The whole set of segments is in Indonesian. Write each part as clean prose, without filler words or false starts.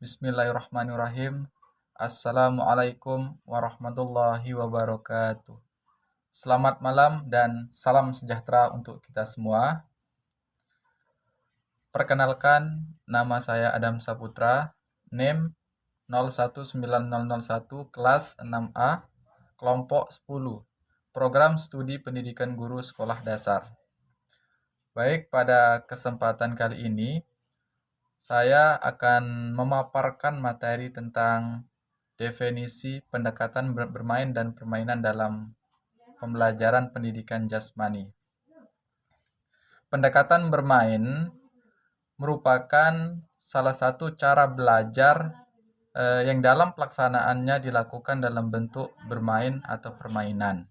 Bismillahirrahmanirrahim. Assalamualaikum warahmatullahi wabarakatuh. Selamat malam dan salam sejahtera untuk kita semua. Perkenalkan, nama saya Adam Saputra, NIM 019001, kelas 6A, kelompok 10, Program Studi Pendidikan Guru Sekolah Dasar. Baik, pada kesempatan kali ini, saya akan memaparkan materi tentang definisi pendekatan bermain dan permainan dalam pembelajaran pendidikan jasmani. Pendekatan bermain merupakan salah satu cara belajar yang dalam pelaksanaannya dilakukan dalam bentuk bermain atau permainan.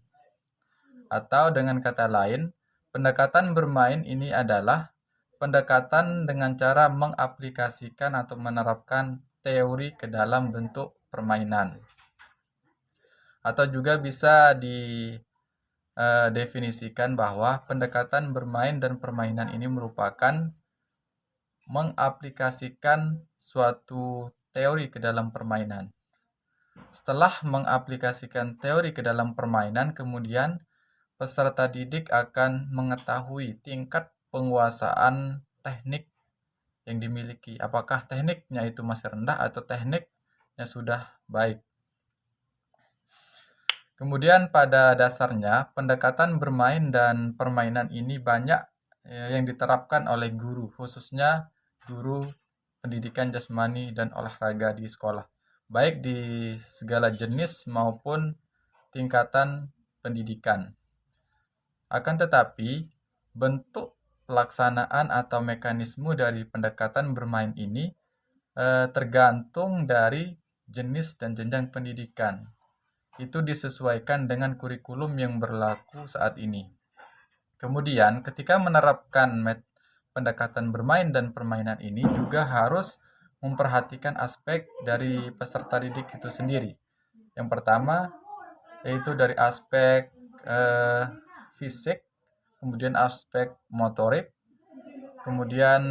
Atau dengan kata lain, pendekatan bermain ini adalah pendekatan dengan cara mengaplikasikan atau menerapkan teori ke dalam bentuk permainan. Atau juga bisa didefinisikan bahwa pendekatan bermain dan permainan ini merupakan mengaplikasikan suatu teori ke dalam permainan. Setelah mengaplikasikan teori ke dalam permainan, kemudian peserta didik akan mengetahui tingkat penguasaan teknik yang dimiliki. Apakah tekniknya itu masih rendah atau tekniknya sudah baik. Kemudian pada dasarnya pendekatan bermain dan permainan ini banyak yang diterapkan oleh guru, khususnya guru pendidikan jasmani dan olahraga di sekolah, baik di segala jenis maupun tingkatan pendidikan. Akan tetapi, bentuk pelaksanaan atau mekanisme dari pendekatan bermain ini tergantung dari jenis dan jenjang pendidikan. Itu disesuaikan dengan kurikulum yang berlaku saat ini. Kemudian, ketika menerapkan pendekatan bermain dan permainan ini juga harus memperhatikan aspek dari peserta didik itu sendiri. Yang pertama, yaitu dari aspek fisik, kemudian aspek motorik, kemudian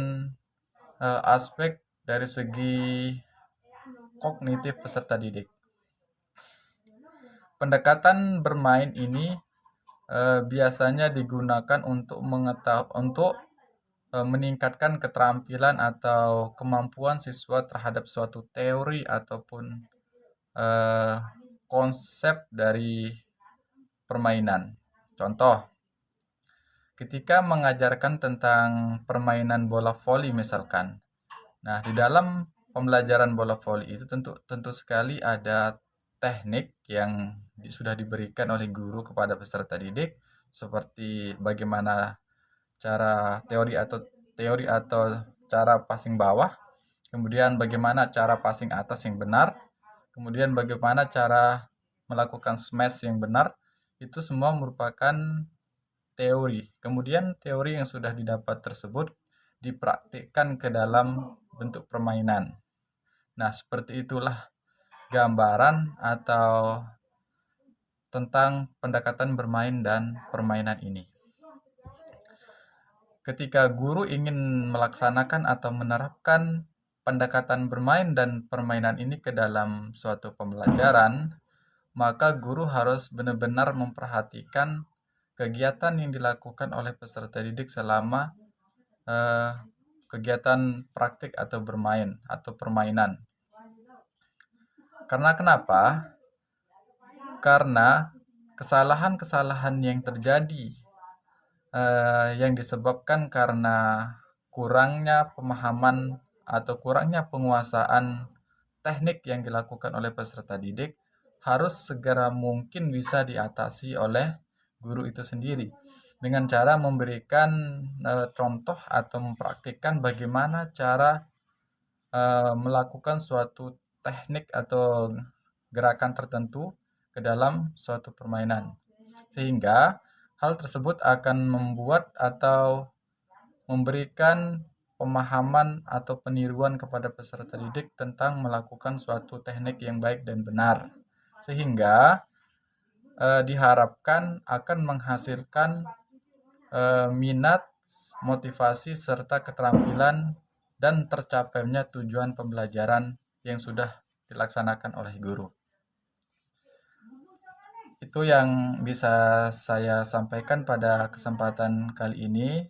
aspek dari segi kognitif peserta didik. Pendekatan bermain ini biasanya digunakan untuk meningkatkan keterampilan atau kemampuan siswa terhadap suatu teori ataupun konsep dari permainan. Contoh, ketika mengajarkan tentang permainan bola voli misalkan. Nah, di dalam pembelajaran bola voli itu tentu sekali ada teknik yang sudah diberikan oleh guru kepada peserta didik, seperti bagaimana cara teori atau cara passing bawah, kemudian bagaimana cara passing atas yang benar, kemudian bagaimana cara melakukan smash yang benar. Itu semua merupakan teori. Kemudian teori yang sudah didapat tersebut dipraktikkan ke dalam bentuk permainan. Nah, seperti itulah gambaran atau tentang pendekatan bermain dan permainan ini. Ketika guru ingin melaksanakan atau menerapkan pendekatan bermain dan permainan ini ke dalam suatu pembelajaran, maka guru harus benar-benar memperhatikan kegiatan yang dilakukan oleh peserta didik selama kegiatan praktik atau bermain atau permainan. Karena kenapa? Karena kesalahan-kesalahan yang terjadi yang disebabkan karena kurangnya pemahaman atau kurangnya penguasaan teknik yang dilakukan oleh peserta didik harus segera mungkin bisa diatasi oleh guru itu sendiri dengan cara memberikan contoh atau mempraktikkan bagaimana cara melakukan suatu teknik atau gerakan tertentu ke dalam suatu permainan, sehingga hal tersebut akan membuat atau memberikan pemahaman atau peniruan kepada peserta didik tentang melakukan suatu teknik yang baik dan benar, sehingga diharapkan akan menghasilkan minat, motivasi, serta keterampilan dan tercapainya tujuan pembelajaran yang sudah dilaksanakan oleh guru. Itu yang bisa saya sampaikan pada kesempatan kali ini.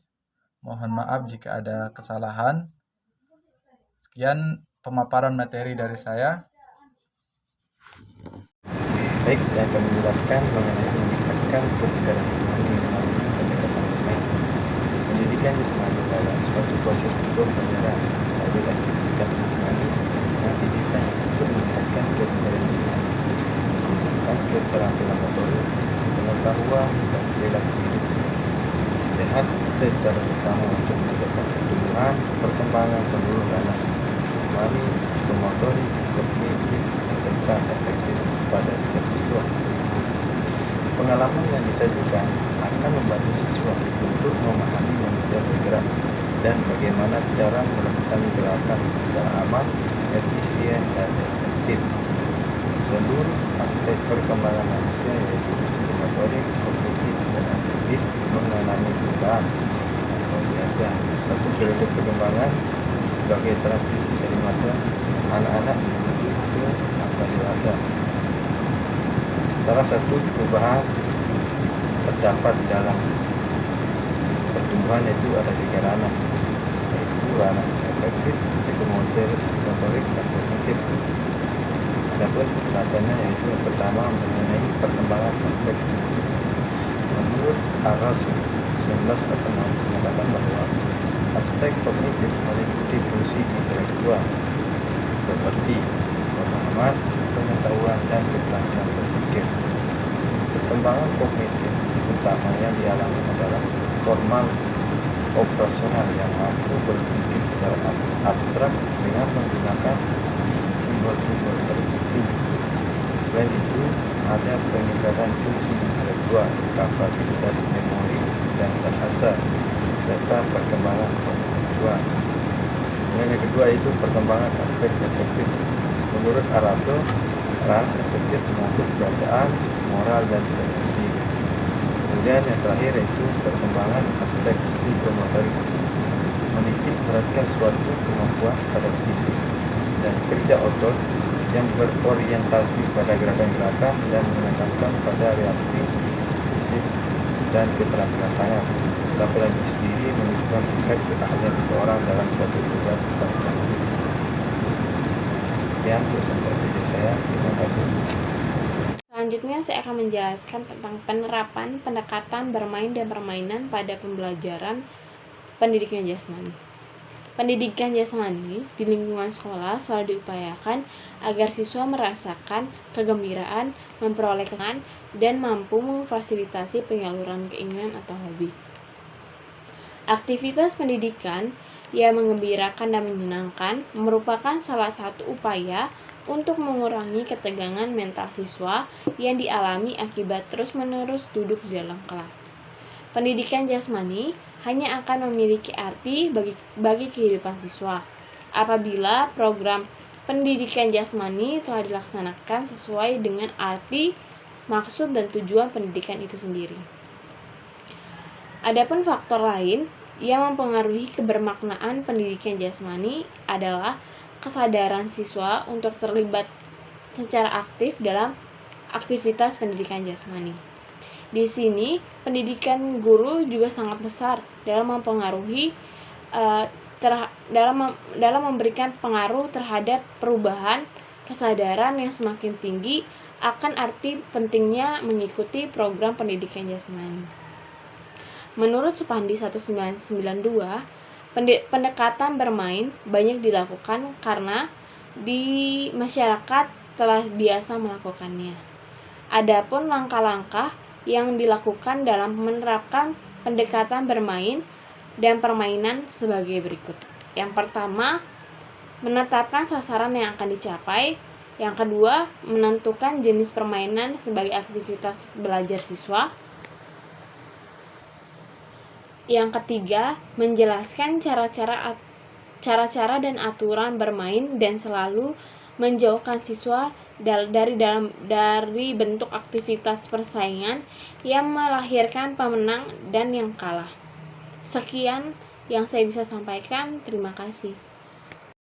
Mohon maaf jika ada kesalahan. Sekian pemaparan materi dari saya. Baik, saya akan menjelaskan mengenai meningkatkan kesegaran jasmani melalui pendekatan bermain. Pendidikan jasmani adalah suatu proses pembelajaran melalui aktivitas jasmani yang didesain untuk meningkatkan kebugaran jasmani, mengembangkan keterampilan motorik, pengetahuan, dan perilaku hidup sehat secara seksama untuk meningkatkan pertumbuhan, perkembangan seluruh ranah jasmani, psikomotorik, kognitif, serta efektif pada setiap siswa. Pengalaman yang disajikan akan membantu siswa untuk memahami manusia bergerak dan bagaimana cara melakukan gerakan secara aman, efisien, dan efektif. Seluruh aspek perkembangan manusia yaitu psikomotorik, kognitif, dan afektif mengalami perubahan atau biasa satu periode perkembangan sebagai transisi dari masa anak-anak menuju ke masa dewasa. Salah satu perubahan terdapat dalam pertumbuhan yaitu ada 3 ranah, yaitu ranah efektif, psikomotorik, dan kognitif. Adapun penjelasannya yaitu yang pertama mengenai perkembangan aspek kognitif. Menurut Arasu 1986 menyatakan bahwa aspek kognitif meliputi fungsi intelektual seperti pemahaman, pengetahuan, dan keterampilan berpikir. Perkembangan kognitif utamanya dialami adalah formal operasional yang mampu berpikir secara abstrak dengan menggunakan simbol-simbol tertentu. Selain itu, ada peningkatan fungsi intelektual, kapabilitas memori dan bahasa, serta perkembangan konseptual. Yang kedua itu perkembangan aspek efektif. Menurut Araso, ranah efektif mengatur perasaan, moral, dan emosi. Kemudian yang terakhir yaitu perkembangan aspek psikomotorik, menitik beratkan suatu kemampuan pada fisik dan kerja otot yang berorientasi pada gerakan-gerakan dan menekankan pada reaksi fisik dan keterampilan tangan. Keterampilan itu sendiri menunjukkan tingkat keahlian seseorang dalam suatu tugas tertentu. Sekian presentasi dari saya. Terima kasih. Selanjutnya saya akan menjelaskan tentang penerapan pendekatan bermain dan permainan pada pembelajaran pendidikan jasmani. Pendidikan jasmani di lingkungan sekolah selalu diupayakan agar siswa merasakan kegembiraan, memperoleh kesenangan, dan mampu memfasilitasi penyaluran keinginan atau hobi. Aktivitas pendidikan yang menggembirakan dan menyenangkan merupakan salah satu upaya untuk mengurangi ketegangan mental siswa yang dialami akibat terus-menerus duduk di dalam kelas. Pendidikan jasmani hanya akan memiliki arti bagi kehidupan siswa apabila program pendidikan jasmani telah dilaksanakan sesuai dengan arti, maksud, dan tujuan pendidikan itu sendiri. Adapun faktor lain yang mempengaruhi kebermaknaan pendidikan jasmani adalah kesadaran siswa untuk terlibat secara aktif dalam aktivitas pendidikan jasmani. Di sini, pendidikan guru juga sangat besar dalam mempengaruhi dalam memberikan pengaruh terhadap perubahan kesadaran yang semakin tinggi akan arti pentingnya mengikuti program pendidikan jasmani. Menurut Supandi 1992, pendekatan bermain banyak dilakukan karena di masyarakat telah biasa melakukannya. Adapun langkah-langkah yang dilakukan dalam menerapkan pendekatan bermain dan permainan sebagai berikut. Yang pertama, menetapkan sasaran yang akan dicapai. Yang kedua, menentukan jenis permainan sebagai aktivitas belajar siswa. Yang ketiga, menjelaskan cara-cara dan aturan bermain dan selalu menjauhkan siswa dari bentuk aktivitas persaingan yang melahirkan pemenang dan yang kalah. Sekian yang saya bisa sampaikan. Terima kasih.